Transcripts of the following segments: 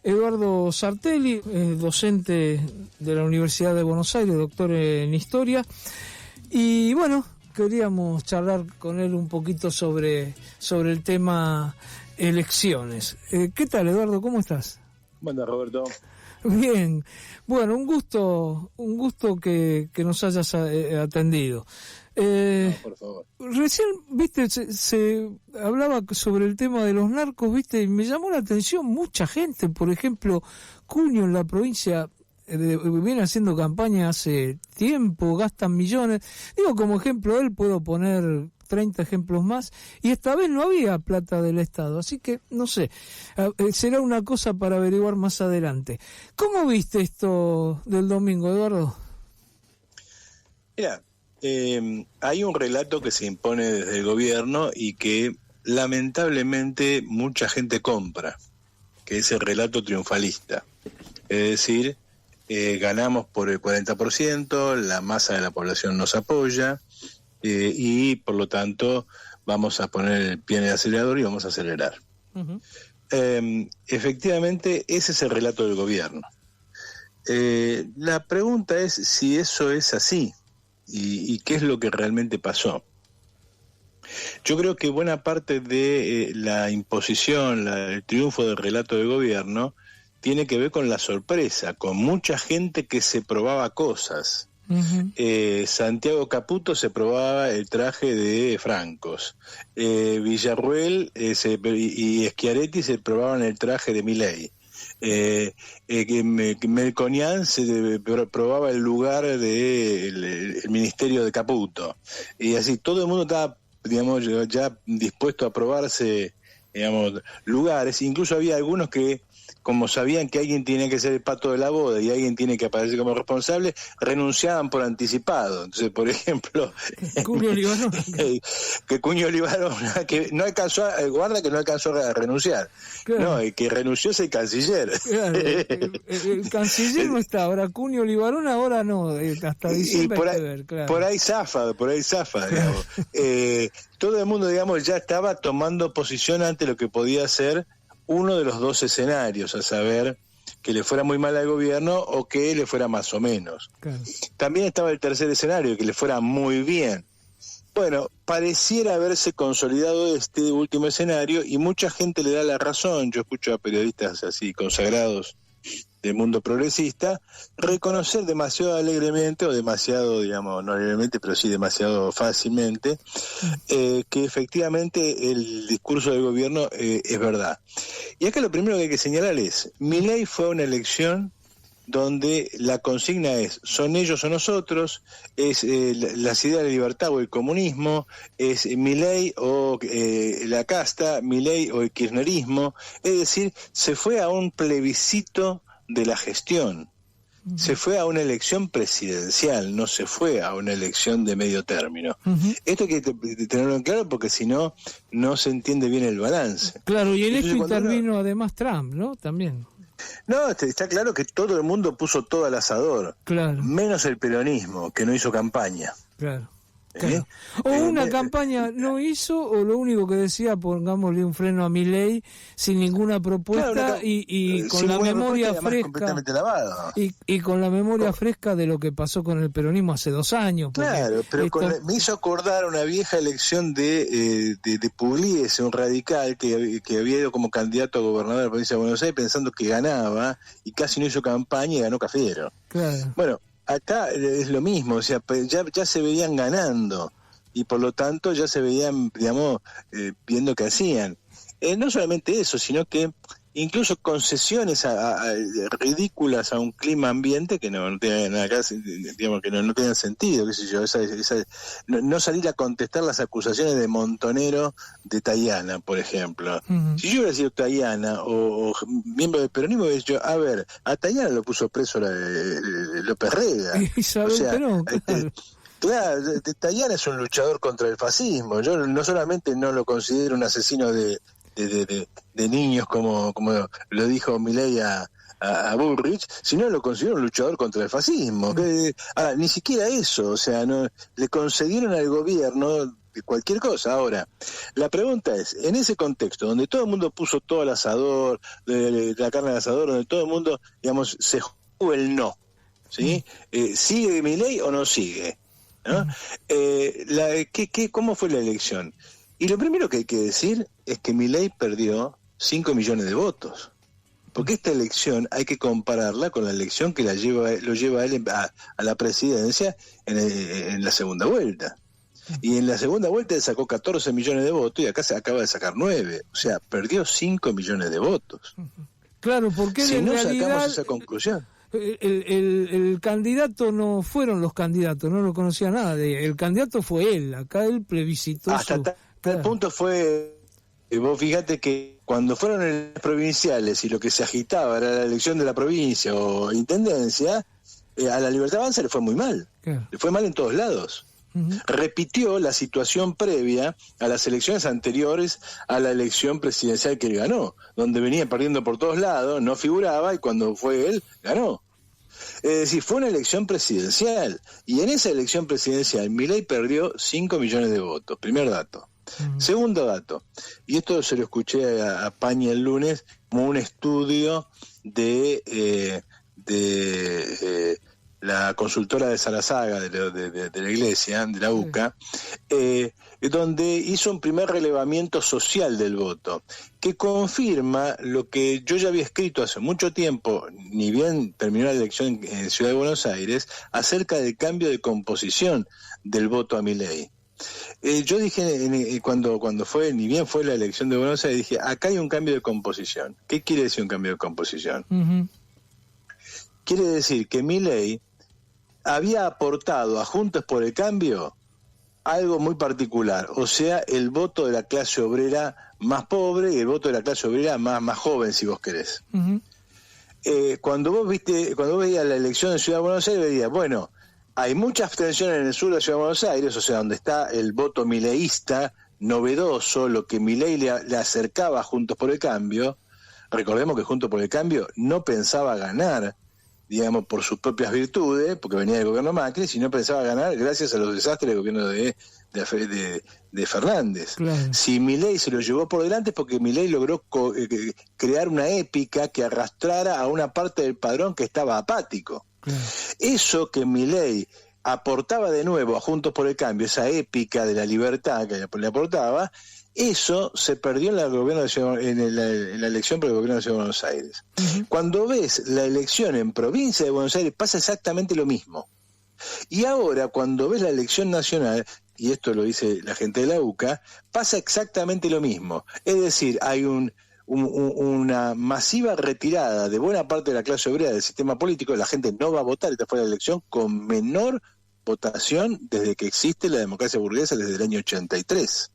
Eduardo Sartelli, docente de la Universidad de Buenos Aires, doctor en Historia. Y bueno, queríamos charlar con él un poquito sobre el tema elecciones. ¿Qué tal, Eduardo? ¿Cómo estás? Buen día, Roberto. Bien. Bueno, un gusto que nos hayas atendido. No, por favor. Recién, viste, se hablaba sobre el tema de los narcos, viste, y me llamó la atención mucha gente. Por ejemplo, Cunio en la provincia viene haciendo campaña hace tiempo, gastan millones. Digo, como ejemplo él puedo poner 30 ejemplos más, y esta vez no había plata del Estado, así que no sé, será una cosa para averiguar más adelante. ¿Cómo viste esto del domingo, Eduardo? Mira, hay un relato que se impone desde el gobierno y que lamentablemente mucha gente compra, que es el relato triunfalista. Es decir, ganamos por el 40%, la masa de la población nos apoya, y por lo tanto vamos a poner el pie en el acelerador y vamos a acelerar. Uh-huh. Efectivamente, ese es el relato del gobierno. La pregunta es si eso es así y qué es lo que realmente pasó. Yo creo que buena parte de la imposición, el triunfo del relato del gobierno tiene que ver con la sorpresa, con mucha gente que se probaba cosas. Uh-huh. Santiago Caputo se probaba el traje de Francos, Villarruel y Schiaretti se probaban el traje de Milei, Melconian se probaba el lugar del ministerio de Caputo, y así todo el mundo estaba, digamos, ya dispuesto a probarse, digamos, lugares. Incluso había algunos que, como sabían que alguien tenía que ser el pato de la boda y alguien tiene que aparecer como responsable, renunciaban por anticipado. Entonces, por ejemplo, Cunio Libarón, que Cunio Libarón, que no alcanzó, guarda que no alcanzó a renunciar. Claro. No, el que renunció es el canciller. Claro, el canciller no está, ahora Cunio Libarón, ahora no, hasta diciembre hay que ver, claro. Por ahí zafa, digamos. Todo el mundo, digamos, ya estaba tomando posición ante lo que podía ser uno de los dos escenarios, a saber, que le fuera muy mal al gobierno o que le fuera más o menos. Claro. También estaba el tercer escenario, que le fuera muy bien. Bueno, pareciera haberse consolidado este último escenario y mucha gente le da la razón. Yo escucho a periodistas así consagrados del mundo progresista reconocer demasiado alegremente, o demasiado, digamos, no alegremente, pero sí demasiado fácilmente, que efectivamente el discurso del gobierno es verdad. Y acá lo primero que hay que señalar es, Milei fue una elección donde la consigna es, son ellos o nosotros, es las ideas de libertad o el comunismo, es Milei o la casta, Milei o el kirchnerismo. Es decir, se fue a un plebiscito de la gestión. Uh-huh. Se fue a una elección presidencial, no se fue a una elección de medio término. Uh-huh. Esto hay que tenerlo en claro porque si no, no se entiende bien el balance. Claro, y en esto intervino además Trump, ¿no? También. No, está claro que todo el mundo puso todo al asador, claro, menos el peronismo, que no hizo campaña. Claro. Claro. O una campaña no hizo, o lo único que decía, pongámosle un freno a Milei sin ninguna propuesta, claro, y con la memoria fresca, completamente lavado. Y con la memoria fresca de lo que pasó con el peronismo hace 2 años. Claro, pero me hizo acordar una vieja elección de Pugliese, un radical que había ido como candidato a gobernador de la provincia de Buenos Aires pensando que ganaba y casi no hizo campaña y ganó Cafiero. Claro. Bueno, acá es lo mismo, o sea, ya se veían ganando y por lo tanto ya se veían, digamos, viendo qué hacían. No solamente eso, sino que incluso concesiones ridículas a un clima ambiente que no tienen acá, digamos, que no tienen sentido, qué sé yo, no salir a contestar las acusaciones de Montonero de Tayana, por ejemplo. Uh-huh. Si yo hubiera sido Tayana o miembro del peronismo, yo, a ver, a Tayana lo puso preso López Rega. Isabel o sea, Perón, claro. Claro, Tayana es un luchador contra el fascismo. Yo no solamente no lo considero un asesino de niños como lo dijo Milei a Bullrich, sino lo considero un luchador contra el fascismo. Ni siquiera eso, o sea, no le concedieron al gobierno cualquier cosa. Ahora, la pregunta es, en ese contexto, donde todo el mundo puso todo al asador, la carne al asador, donde todo el mundo, digamos, se jugó el no, ¿sí? ¿Sigue Milei o no sigue? ¿No? ¿Cómo fue la elección? Y lo primero que hay que decir es que Milei perdió 5 millones de votos. Porque esta elección hay que compararla con la elección que lo lleva a él a la presidencia en la segunda vuelta. Y en la segunda vuelta él sacó 14 millones de votos y acá se acaba de sacar 9. O sea, perdió 5 millones de votos. Claro, porque si en no realidad, sacamos esa conclusión. El candidato no fueron los candidatos, no lo conocía nadie. El candidato fue él, acá él plebiscitó. Hasta tal punto fue, vos fíjate que cuando fueron elecciones provinciales y lo que se agitaba era la elección de la provincia o intendencia, a la Libertad Avanza le fue muy mal. Claro. Le fue mal en todos lados. Repitió la situación previa a las elecciones anteriores a la elección presidencial que él ganó, donde venía perdiendo por todos lados, no figuraba y cuando fue él, ganó. Es decir, fue una elección presidencial y en esa elección presidencial Milei perdió 5 millones de votos, primer dato. Segundo dato, y esto se lo escuché a Paña el lunes como un estudio de la consultora de Sarazaga, de la iglesia, de la UCA, donde hizo un primer relevamiento social del voto, que confirma lo que yo ya había escrito hace mucho tiempo, ni bien terminó la elección en Ciudad de Buenos Aires, acerca del cambio de composición del voto a Milei. Yo dije cuando fue, ni bien fue la elección de Buenos Aires, dije, acá hay un cambio de composición. ¿Qué quiere decir un cambio de composición? Quiere decir que Milei había aportado a Juntos por el Cambio algo muy particular, o sea, el voto de la clase obrera más pobre y el voto de la clase obrera más joven, si vos querés. Cuando vos veías la elección en Ciudad de Buenos Aires, veías, bueno, hay mucha abstención en el sur de Ciudad de Buenos Aires, o sea, donde está el voto mileísta, novedoso, lo que Milei le acercaba a Juntos por el Cambio. Recordemos que Juntos por el Cambio no pensaba ganar, digamos, por sus propias virtudes, porque venía del gobierno Macri, sino pensaba ganar gracias a los desastres del gobierno de Fernández. Claro. Si Milei se lo llevó por delante es porque Milei logró crear una épica que arrastrara a una parte del padrón que estaba apático. Claro. Eso que Milei aportaba de nuevo a Juntos por el Cambio, esa épica de la libertad que le aportaba, eso se perdió en la elección por el gobierno de Ciudad de Buenos Aires. Cuando ves la elección en provincia de Buenos Aires pasa exactamente lo mismo. Y ahora cuando ves la elección nacional, y esto lo dice la gente de la UCA, pasa exactamente lo mismo. Es decir, hay una masiva retirada de buena parte de la clase obrera del sistema político. La gente no va a votar, esta fue la elección con menor votación desde que existe la democracia burguesa, desde el año 83.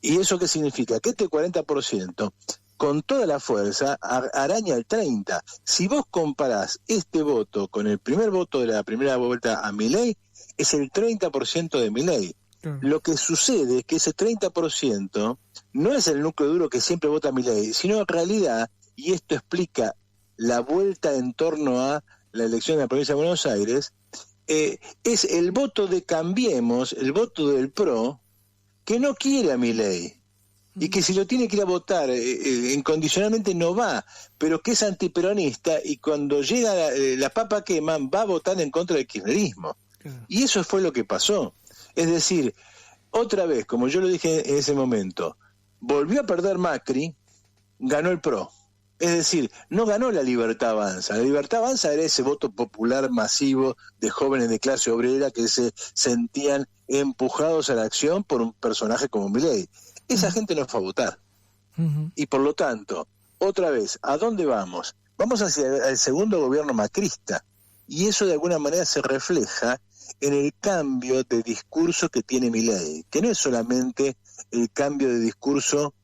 ¿Y eso qué significa? Que este 40% con toda la fuerza araña el 30%. Si vos comparás este voto con el primer voto de la primera vuelta a Milei, es el 30% de Milei. Lo que sucede es que ese 30% no es el núcleo duro que siempre vota a Milei, sino en realidad, y esto explica la vuelta en torno a la elección de la provincia de Buenos Aires, es el voto de Cambiemos, el voto del PRO, que no quiere a Milei y que si lo tiene que ir a votar incondicionalmente no va, pero que es antiperonista y cuando llega la papa queman va a votar en contra del kirchnerismo. Y eso fue lo que pasó. Es decir, otra vez, como yo lo dije en ese momento, volvió a perder Macri, ganó el PRO. Es decir, no ganó la Libertad Avanza. La Libertad Avanza era ese voto popular masivo de jóvenes de clase obrera que se sentían empujados a la acción por un personaje como Milei. Esa gente no fue a votar. Y por lo tanto, otra vez, ¿a dónde vamos? Vamos hacia el segundo gobierno macrista. Y eso de alguna manera se refleja en el cambio de discurso que tiene Milei, que no es solamente el cambio de discurso,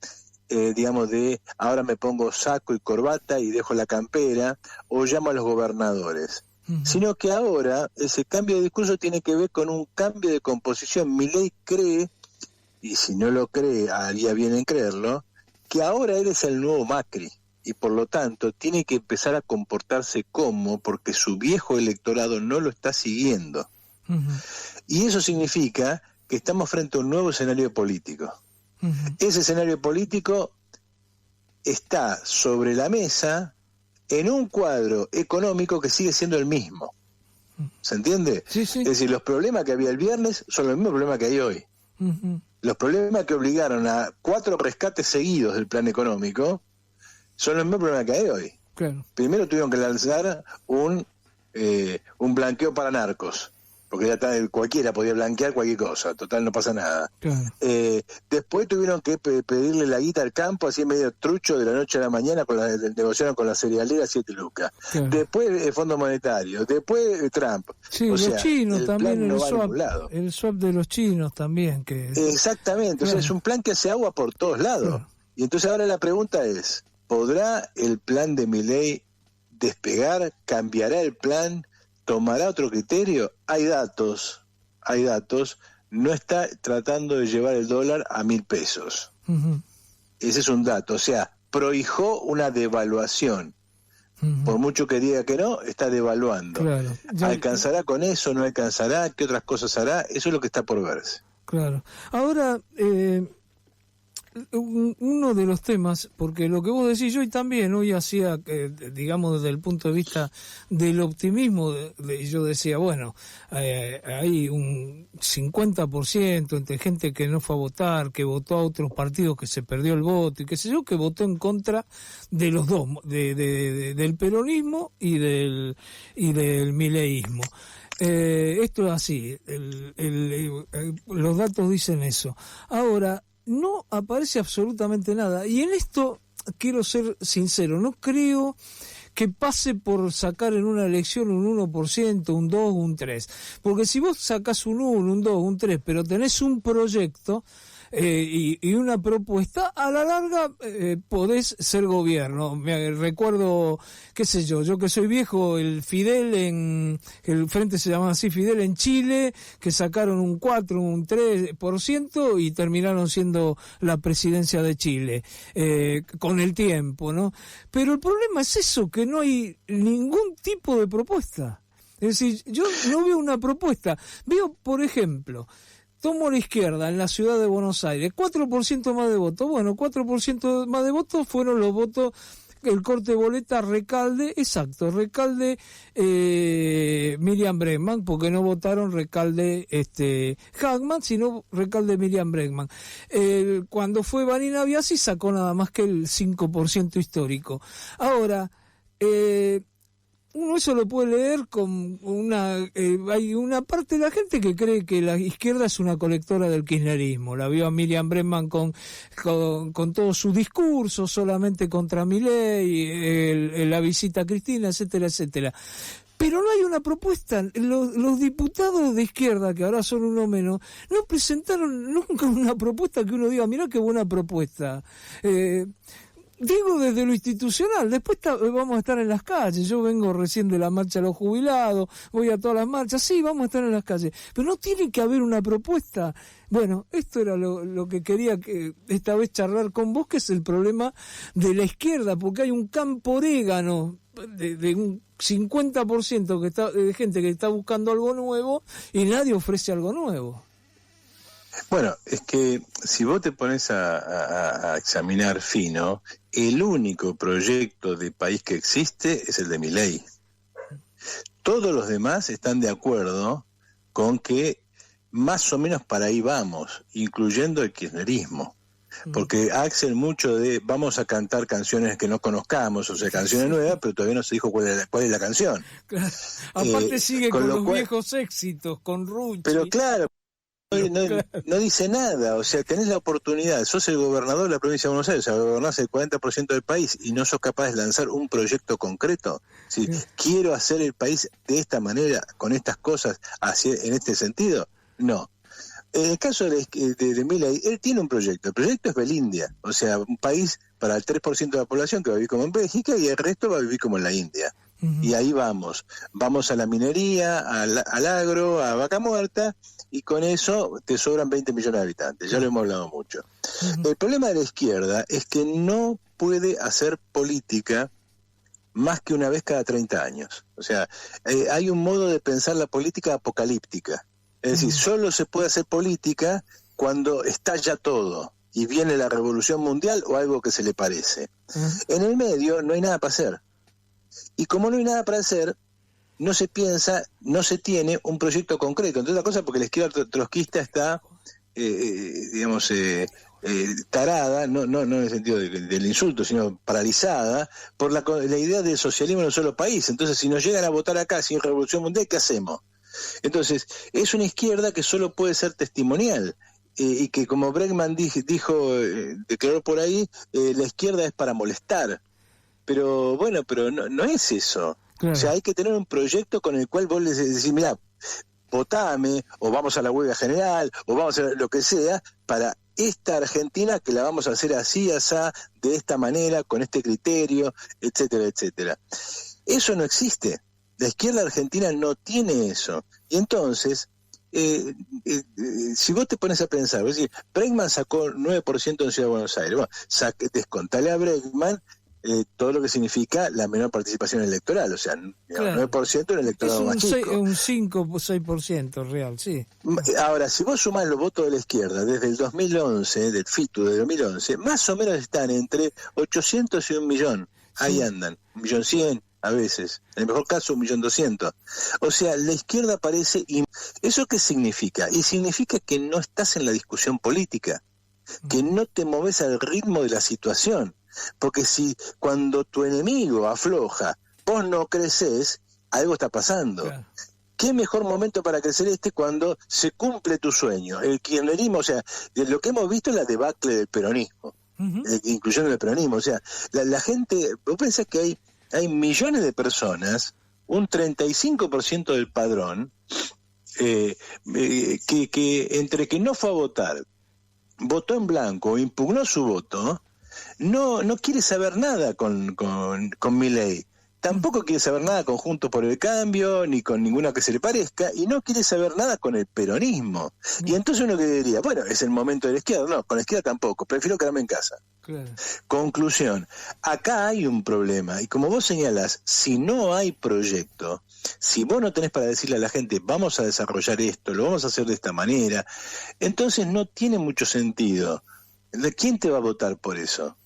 digamos, de ahora me pongo saco y corbata y dejo la campera, o llamo a los gobernadores, sino que ahora ese cambio de discurso tiene que ver con un cambio de composición. Milei cree, y si no lo cree, haría bien en creerlo, que ahora él es el nuevo Macri, y por lo tanto tiene que empezar a comportarse porque su viejo electorado no lo está siguiendo. Y eso significa que estamos frente a un nuevo escenario político. Ese escenario político está sobre la mesa en un cuadro económico que sigue siendo el mismo. ¿Se entiende? Sí, sí. Es decir, los problemas que había el viernes son los mismos problemas que hay hoy. Los problemas que obligaron a 4 rescates seguidos del plan económico son los mismos problemas que hay hoy. Claro. Primero tuvieron que lanzar un blanqueo para narcos, porque ya cualquiera podía blanquear cualquier cosa, total no pasa nada. Claro. Después tuvieron que pedirle la guita al campo, así medio trucho, de la noche a la mañana, negociaron con la cerealera 7 lucas. Claro. Después el Fondo Monetario, después Trump. Sí, los chinos también, el swap de los chinos también. Exactamente, claro. O sea, es un plan que hace agua por todos lados. Claro. Y entonces ahora la pregunta es, ¿podrá el plan de Milei despegar? ¿Cambiará el plan? ¿Tomará otro criterio? Hay datos, no está tratando de llevar el dólar a 1.000 pesos. Ese es un dato, o sea, prohijó una devaluación. Por mucho que diga que no, está devaluando. Claro. ¿Alcanzará con eso? ¿No alcanzará? ¿Qué otras cosas hará? Eso es lo que está por verse. Claro. Ahora, uno de los temas, porque lo que vos decís, yo también hoy hacía, digamos, desde el punto de vista del optimismo, yo decía, bueno, hay un 50% entre gente que no fue a votar, que votó a otros partidos, que se perdió el voto y qué sé yo, que votó en contra de los dos, del peronismo y del mileísmo. Esto es así, los datos dicen eso. Ahora, no aparece absolutamente nada. Y en esto quiero ser sincero, no creo que pase por sacar en una elección un 1%, un 2, un 3%. Porque si vos sacás un 1, un 2, un 3, pero tenés un proyecto y una propuesta, a la larga podés ser gobierno. Me recuerdo, qué sé yo que soy viejo, el frente se llamaba así, Fidel en Chile, que sacaron un 4, un 3% y terminaron siendo la presidencia de Chile, con el tiempo, ¿no? Pero el problema es eso, que no hay ningún tipo de propuesta. Es decir, yo no veo una propuesta. Veo, por ejemplo, tomo la izquierda en la ciudad de Buenos Aires, 4% más de votos. Bueno, 4% más de votos fueron los votos, el corte de boleta Recalde, exacto, Recalde, Miriam Bregman, porque no votaron Recalde Hagman, sino Recalde Miriam Bregman. Cuando fue Vanina Biasi sacó nada más que el 5% histórico. Ahora, uno eso lo puede leer con hay una parte de la gente que cree que la izquierda es una colectora del kirchnerismo. La vio a Miriam Bregman con todo su discurso, solamente contra Milei, la visita a Cristina, etcétera, etcétera. Pero no hay una propuesta. Los diputados de izquierda, que ahora son uno menos, no presentaron nunca una propuesta que uno diga, mirá qué buena propuesta. Digo desde lo institucional, después vamos a estar en las calles. Yo vengo recién de la marcha de los jubilados, voy a todas las marchas, sí, vamos a estar en las calles, pero no tiene que haber una propuesta. Bueno, esto era lo que quería que esta vez charlar con vos, que es el problema de la izquierda, porque hay un campo orégano de un 50% de gente que está buscando algo nuevo y nadie ofrece algo nuevo. Bueno, es que si vos te pones a examinar fino, el único proyecto de país que existe es el de Milei. Todos los demás están de acuerdo con que más o menos para ahí vamos, incluyendo el kirchnerismo. Porque Axel mucho de vamos a cantar canciones que no conozcamos, o sea, canciones nuevas, pero todavía no se dijo cuál es la canción. Claro. Aparte sigue con los viejos éxitos, con Rucci. Pero claro, no dice nada, o sea, tenés la oportunidad, sos el gobernador de la provincia de Buenos Aires, o sea, gobernás el 40% del país y no sos capaz de lanzar un proyecto concreto. ¿Sí? ¿Quiero hacer el país de esta manera, con estas cosas, en este sentido? No. En el caso de Milei, él tiene un proyecto. El proyecto es Belindia, o sea, un país para el 3% de la población que va a vivir como en Bélgica y el resto va a vivir como en la India. Y ahí vamos a la minería, al agro, a vaca muerta, y con eso te sobran 20 millones de habitantes, ya lo hemos hablado mucho. El problema de la izquierda es que no puede hacer política más que una vez cada 30 años. O sea, hay un modo de pensar la política apocalíptica. Es decir, solo se puede hacer política cuando estalla todo y viene la revolución mundial o algo que se le parece. En el medio no hay nada para hacer. Y como no hay nada para hacer, no se piensa, no se tiene un proyecto concreto. Entre otras cosas porque la izquierda trotskista está, tarada, no en el sentido del insulto, sino paralizada por la idea del socialismo en un solo país. Entonces, si nos llegan a votar acá sin revolución mundial, ¿qué hacemos? Entonces, es una izquierda que solo puede ser testimonial. Y que, como Bregman declaró por ahí, la izquierda es para molestar. Pero bueno, no es eso. Claro. O sea, hay que tener un proyecto con el cual vos les decís, mirá, votame, o vamos a la huelga general, o vamos a lo que sea, para esta Argentina que la vamos a hacer así, asá, de esta manera, con este criterio, etcétera, etcétera. Eso no existe. La izquierda argentina no tiene eso. Y entonces, si vos te pones a pensar, es decir, Bregman sacó 9% en Ciudad de Buenos Aires. Bueno, descontale a Bregman todo lo que significa la menor participación electoral, o sea, claro, 9% en el electorado más chico. Un 5 o 6% real, sí. Ahora, si vos sumás los votos de la izquierda desde el 2011, del FITU de 2011, más o menos están entre 800 y 1 millón. Ahí sí andan, 1.100.000 a veces, en el mejor caso 1.200.000. O sea, la izquierda parece... ¿Eso qué significa? Y significa que no estás en la discusión política, que no te moves al ritmo de la situación. Porque si cuando tu enemigo afloja, vos no creces, algo está pasando. Claro. ¿Qué mejor momento para crecer cuando se cumple tu sueño? El kirchnerismo, o sea, lo que hemos visto es la debacle del peronismo, incluyendo el peronismo. O sea, la gente, vos pensás que hay millones de personas, un 35% del padrón, que entre que no fue a votar, votó en blanco o impugnó su voto, no quiere saber nada con Milei. Tampoco quiere saber nada con Juntos por el Cambio, ni con ninguna que se le parezca, y no quiere saber nada con el peronismo. Y entonces uno que diría, bueno, es el momento de la izquierda. No, con la izquierda tampoco, prefiero quedarme en casa. Claro. Conclusión, acá hay un problema, y como vos señalás, si no hay proyecto, si vos no tenés para decirle a la gente, vamos a desarrollar esto, lo vamos a hacer de esta manera, entonces no tiene mucho sentido. ¿Quién te va a votar por eso?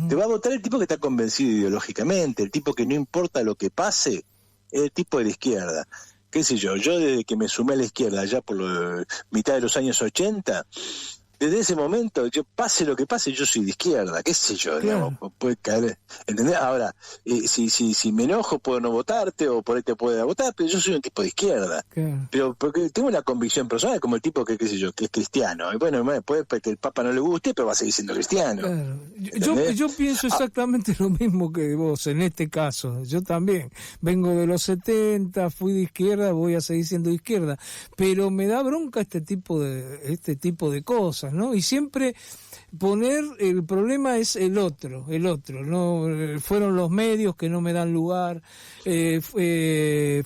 Te va a votar el tipo que está convencido ideológicamente, el tipo que no importa lo que pase, el tipo de la izquierda. Qué sé yo desde que me sumé a la izquierda, ya por mitad de los años 80, desde ese momento, pase lo que pase, yo soy de izquierda, qué sé yo, claro. Digamos, puede caer, ¿entendés? Ahora, si me enojo puedo no votarte, o por ahí te puedo votar, pero yo soy un tipo de izquierda. Claro. Pero porque tengo una convicción personal, como el tipo que, qué sé yo, que es cristiano. Y bueno, puede que el Papa no le guste, pero va a seguir siendo cristiano. Claro. Yo pienso exactamente lo mismo que vos, en este caso. Yo también vengo de los 70, fui de izquierda, voy a seguir siendo de izquierda. Pero me da bronca este tipo de cosas, ¿no? Y siempre poner el problema es el otro, no fueron los medios que no me dan lugar, fue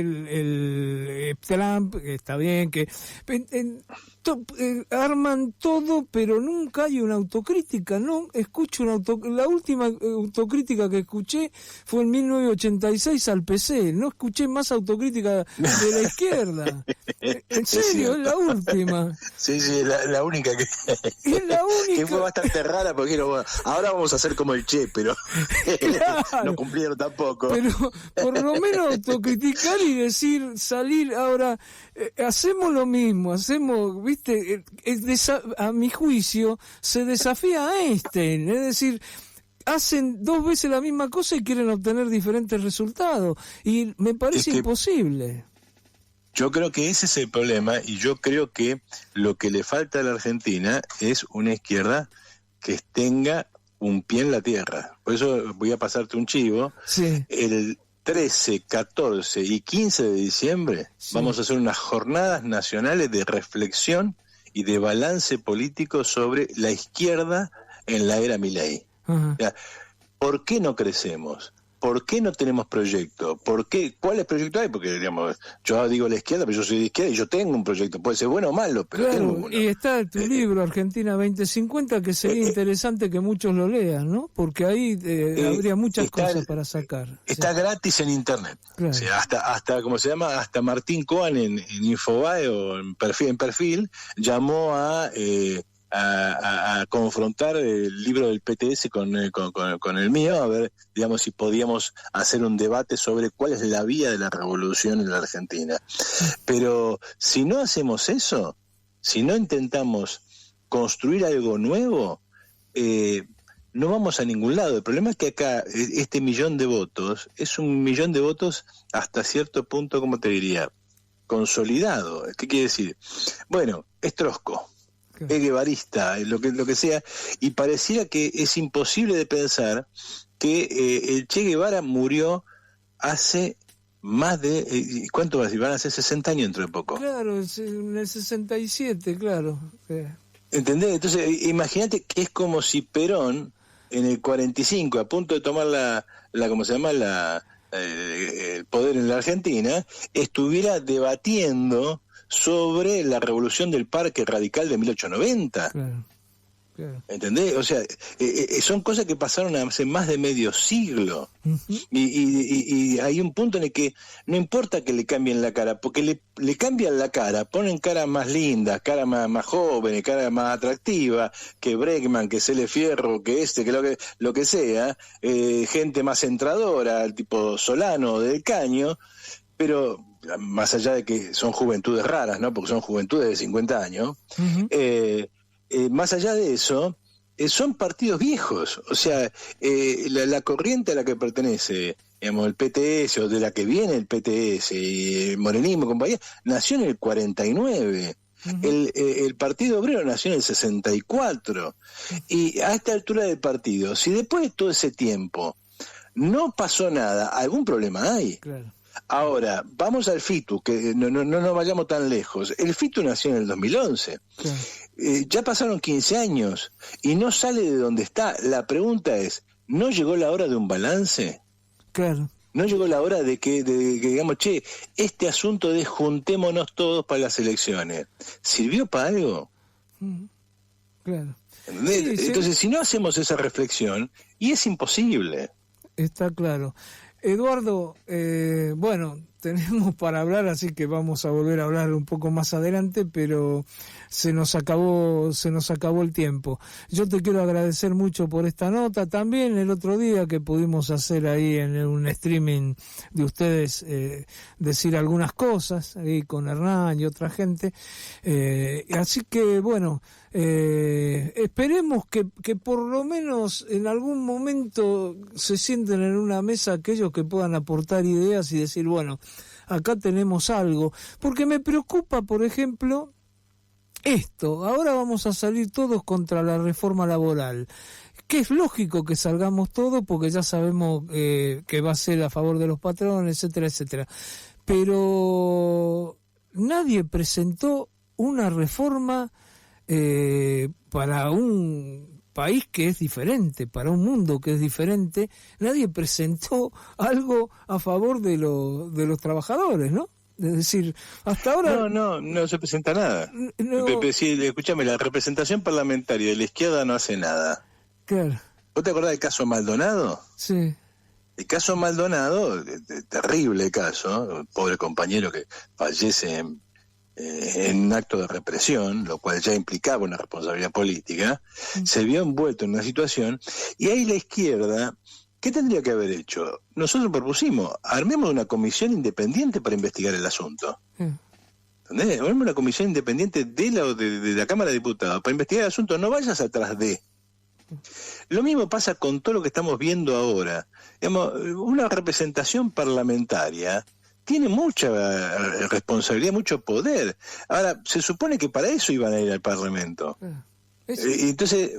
el Trump, que está bien, que arman todo, pero nunca hay una autocrítica, no escucho la última autocrítica que escuché fue en 1986 al PC, no escuché más autocrítica de la izquierda. En serio, es la última. Sí, la única que... Es la única. Que fue bastante rara porque bueno, ahora vamos a hacer como el Che, pero claro, no cumplieron tampoco. Pero por lo menos autocriticar y decir, salir ahora, hacemos lo mismo, viste, a mi juicio se desafía a Einstein, es decir, hacen 2 veces la misma cosa y quieren obtener diferentes resultados, y me parece imposible. Yo creo que ese es el problema, y yo creo que lo que le falta a la Argentina es una izquierda que tenga un pie en la tierra. Por eso voy a pasarte un chivo. Sí. El 13, 14 y 15 de diciembre vamos a hacer unas jornadas nacionales de reflexión y de balance político sobre la izquierda en la era Milei. O sea, ¿por qué no crecemos? ¿por qué no tenemos proyecto? ¿Por qué? ¿Cuáles proyectos hay? Porque, digamos, yo digo la izquierda, pero yo soy de izquierda y yo tengo un proyecto. Puede ser bueno o malo, pero claro, tengo uno. Y está tu libro, Argentina 2050, que sería interesante que muchos lo lean, ¿no? Porque ahí habría muchas cosas para sacar. Está gratis en Internet. Claro. O sea, hasta ¿cómo se llama? Hasta Martín Coan en Infobae o en perfil llamó a confrontar el libro del PTS con el mío, a ver, digamos, si podíamos hacer un debate sobre cuál es la vía de la revolución en la Argentina. Pero si no hacemos eso, si no intentamos construir algo nuevo, no vamos a ningún lado. El problema es que acá este 1.000.000 de votos es un 1.000.000 de votos hasta cierto punto, ¿cómo te diría? Consolidado. ¿Qué quiere decir? Bueno, es trosco, es guevarista, lo que sea, y pareciera que es imposible de pensar que el Che Guevara murió hace más de... ¿cuánto va a decir? Van a ser 60 años dentro de poco. Claro, en el 67, claro. ¿Entendés? Entonces, imagínate que es como si Perón, en el 45, a punto de tomar ¿cómo se llama? El poder en la Argentina, estuviera debatiendo sobre la revolución del Parque Radical de 1890. Claro. ¿Entendés? O sea, son cosas que pasaron hace más de medio siglo. Uh-huh. Y hay un punto en el que no importa que le cambien la cara, porque le cambian la cara, ponen caras más lindas, caras más jóvenes, caras más atractivas, que Bregman, que Cele Fierro, que lo que sea, gente más entradora, tipo Solano del Caño, pero más allá de que son juventudes raras, ¿no? Porque son juventudes de 50 años, uh-huh. Más allá de eso, son partidos viejos. O sea, la corriente a la que pertenece, digamos, el PTS, o de la que viene el PTS, y el morenismo y compañía, nació en el 49. Uh-huh. El Partido Obrero nació en el 64. Y a esta altura del partido, si después de todo ese tiempo no pasó nada, algún problema hay. Claro. Ahora, vamos al FITU, que no nos vayamos tan lejos. El FITU nació en el 2011. Claro. Ya pasaron 15 años y no sale de donde está. La pregunta es, ¿no llegó la hora de un balance? Claro. ¿No llegó la hora de que digamos, che, este asunto de juntémonos todos para las elecciones, ¿sirvió para algo? Claro. Sí, entonces, si no hacemos esa reflexión, y es imposible. Está claro. Eduardo, bueno, tenemos para hablar, así que vamos a volver a hablar un poco más adelante, pero se nos acabó el tiempo. Yo te quiero agradecer mucho por esta nota. También el otro día que pudimos hacer ahí en un streaming de ustedes, decir algunas cosas ahí con Hernán y otra gente. Así que, bueno, esperemos que por lo menos en algún momento se sienten en una mesa aquellos que puedan aportar ideas y decir, bueno, acá tenemos algo. Porque me preocupa, por ejemplo, esto. Ahora vamos a salir todos contra la reforma laboral, que es lógico que salgamos todos porque ya sabemos que va a ser a favor de los patrones, etcétera, etcétera. Pero nadie presentó una reforma para un país que es diferente, para un mundo que es diferente. Nadie presentó algo a favor de los trabajadores, ¿no? Es decir, hasta ahora... No se presenta nada. No. Sí, escúchame, la representación parlamentaria de la izquierda no hace nada. Claro. ¿Vos te acordás del caso Maldonado? Sí. El caso Maldonado, terrible caso, pobre compañero que fallece en un acto de represión, lo cual ya implicaba una responsabilidad política, se vio envuelto en una situación, y ahí la izquierda, ¿qué tendría que haber hecho? Nosotros propusimos, armemos una comisión independiente para investigar el asunto. ¿Entendés? Armemos una comisión independiente de la Cámara de Diputados para investigar el asunto, no vayas atrás de. Lo mismo pasa con todo lo que estamos viendo ahora. Digamos, una representación parlamentaria tiene mucha responsabilidad, mucho poder. Ahora, se supone que para eso iban a ir al Parlamento. Entonces,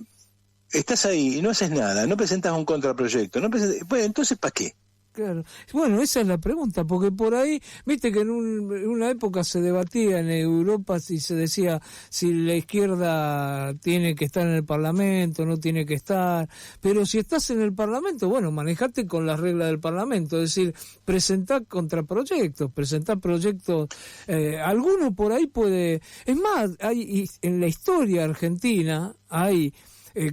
estás ahí y no haces nada, no presentas un contraproyecto. Bueno, entonces, ¿para qué? Claro. Bueno, esa es la pregunta, porque por ahí, viste que en una época se debatía en Europa si se decía si la izquierda tiene que estar en el Parlamento, no tiene que estar, pero si estás en el Parlamento, bueno, manejate con las reglas del Parlamento, es decir, presentá contraproyectos, presentá proyectos, alguno por ahí puede, es más, hay en la historia argentina, hay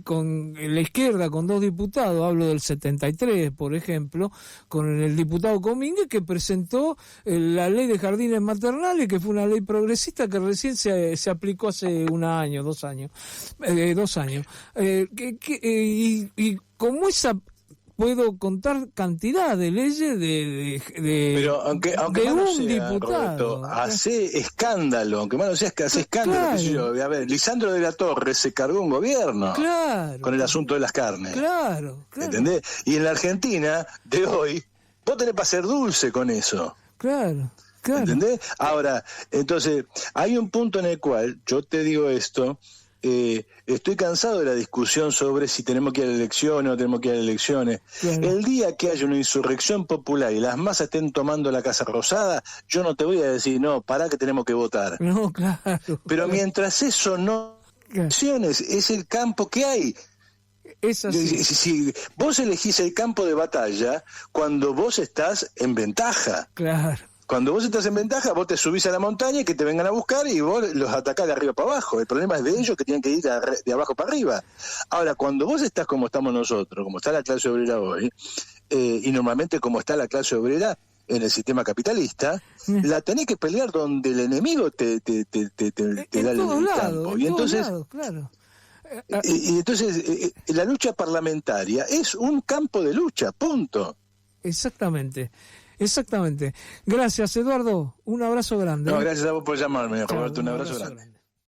con la izquierda con 2 diputados, hablo del 73 por ejemplo, con el diputado Comínguez que presentó la ley de jardines maternales, que fue una ley progresista que recién se aplicó hace 1 año, 2 años, 2 años, y como esa puedo contar cantidad de leyes pero aunque de un sea, diputado. Roberto, hace escándalo, aunque más no sea que hace escándalo. Claro. A ver, Lisandro de la Torre se cargó un gobierno, claro, con el asunto de las carnes. Claro. ¿Entendés? Y en la Argentina de hoy, vos tenés para ser dulce con eso. Claro. ¿Entendés? Ahora, entonces, hay un punto en el cual yo te digo esto. Estoy cansado de la discusión sobre si tenemos que ir a elecciones o no tenemos que ir a elecciones. Claro. El día que haya una insurrección popular y las masas estén tomando la Casa Rosada, yo no te voy a decir, no, pará que tenemos que votar. No, claro. Pero mientras eso no... Elecciones es el campo que hay. Es así. Si vos elegís el campo de batalla cuando vos estás en ventaja. Claro. Cuando vos estás en ventaja, vos te subís a la montaña y que te vengan a buscar y vos los atacás de arriba para abajo. El problema es de ellos que tienen que ir de abajo para arriba. Ahora, cuando vos estás como estamos nosotros, como está la clase obrera hoy, y normalmente como está la clase obrera en el sistema capitalista, la tenés que pelear donde el enemigo te da el campo. Y entonces, claro. y entonces la lucha parlamentaria es un campo de lucha, punto. Exactamente. Gracias, Eduardo. Un abrazo grande. No, gracias a vos por llamarme, Roberto. Un abrazo grande.